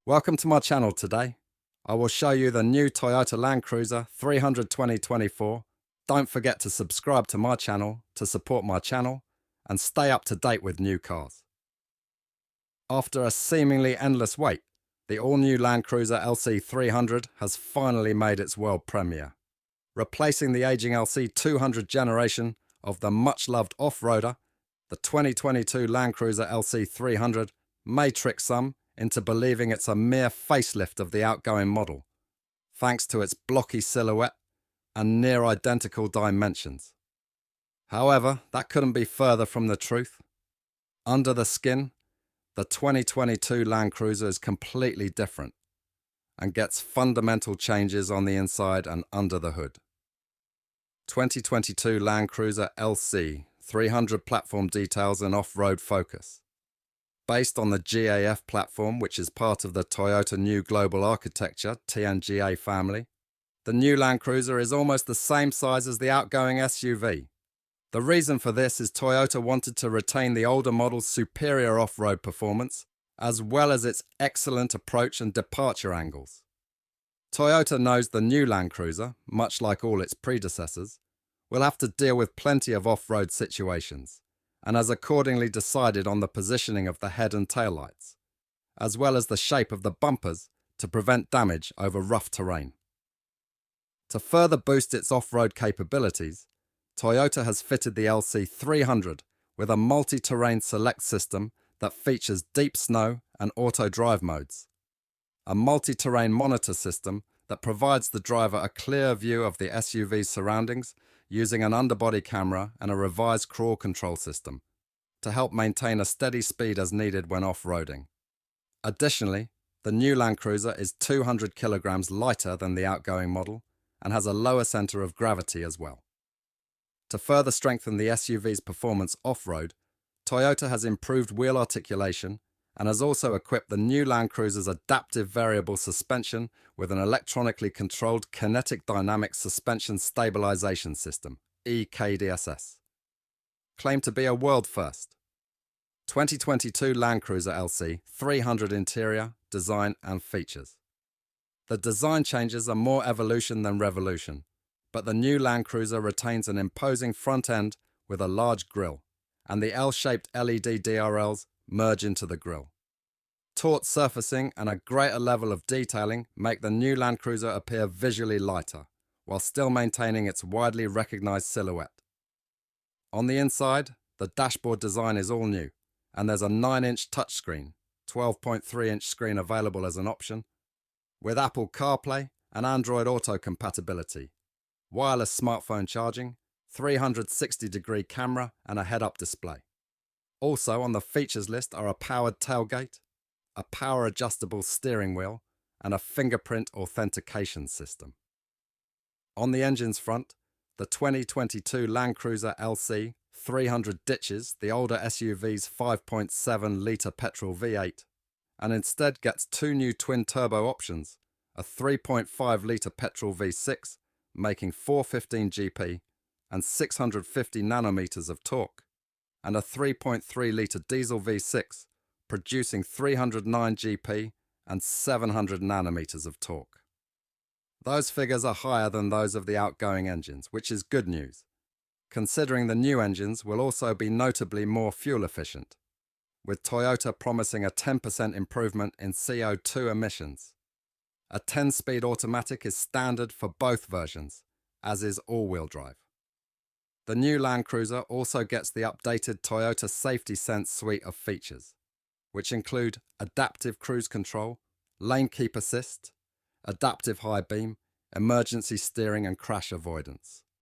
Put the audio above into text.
Welcome to my channel today. I will show you the new Toyota Land Cruiser 300 2024. Don't forget to subscribe to my channel to support my channel and stay up to date with new cars. After a seemingly endless wait, the all-new Land Cruiser LC300 has finally made its world premiere, replacing the aging LC200 generation of the much-loved off-roader. The 2022 Land Cruiser LC300 may trick some into believing it's a mere facelift of the outgoing model, thanks to its blocky silhouette and near-identical dimensions. However, that couldn't be further from the truth. Under the skin, the 2022 Land Cruiser is completely different and gets fundamental changes on the inside and under the hood. 2022 Land Cruiser LC300 platform details and off-road focus. Based on the GAF platform, which is part of the Toyota New Global Architecture TNGA family, the new Land Cruiser is almost the same size as the outgoing SUV. The reason for this is Toyota wanted to retain the older model's superior off-road performance, as well as its excellent approach and departure angles. Toyota knows the new Land Cruiser, much like all its predecessors, will have to deal with plenty of off-road situations, and has accordingly decided on the positioning of the head and taillights, as well as the shape of the bumpers to prevent damage over rough terrain. To further boost its off-road capabilities, Toyota has fitted the LC300 with a multi-terrain select system that features deep snow and auto drive modes, a multi-terrain monitor system that provides the driver a clear view of the SUV's surroundings using an underbody camera and a revised crawl control system to help maintain a steady speed as needed when off-roading. Additionally, the new Land Cruiser is 200 kilograms lighter than the outgoing model and has a lower center of gravity as well. To further strengthen the SUV's performance off-road, Toyota has improved wheel articulation and has also equipped the new Land Cruiser's adaptive variable suspension with an electronically controlled kinetic dynamic suspension stabilization system, EKDSS. Claimed to be a world first. 2022 Land Cruiser LC300 interior, design and features. The design changes are more evolution than revolution, but the new Land Cruiser retains an imposing front end with a large grille, and the L-shaped LED DRLs merge into the grille. Taut surfacing and a greater level of detailing make the new Land Cruiser appear visually lighter, while still maintaining its widely recognized silhouette. On the inside, the dashboard design is all new, and there's a 9-inch touchscreen, 12.3-inch screen available as an option, with Apple CarPlay and Android Auto compatibility, wireless smartphone charging, 360-degree camera and a head-up display. Also on the features list are a powered tailgate, a power-adjustable steering wheel, and a fingerprint authentication system. On the engine's front, the 2022 Land Cruiser LC300 ditches the older SUV's 5.7-litre petrol V8 and instead gets two new twin-turbo options, a 3.5-litre petrol V6 making 415 GP and 650 nanometers of torque, and a 3.3-litre diesel V6 producing 309 GP and 700 nanometers of torque. Those figures are higher than those of the outgoing engines, which is good news, considering the new engines will also be notably more fuel efficient, with Toyota promising a 10% improvement in CO2 emissions. A 10-speed automatic is standard for both versions, as is all-wheel drive. The new Land Cruiser also gets the updated Toyota Safety Sense suite of features, which include adaptive cruise control, lane keep assist, adaptive high beam, emergency steering and crash avoidance.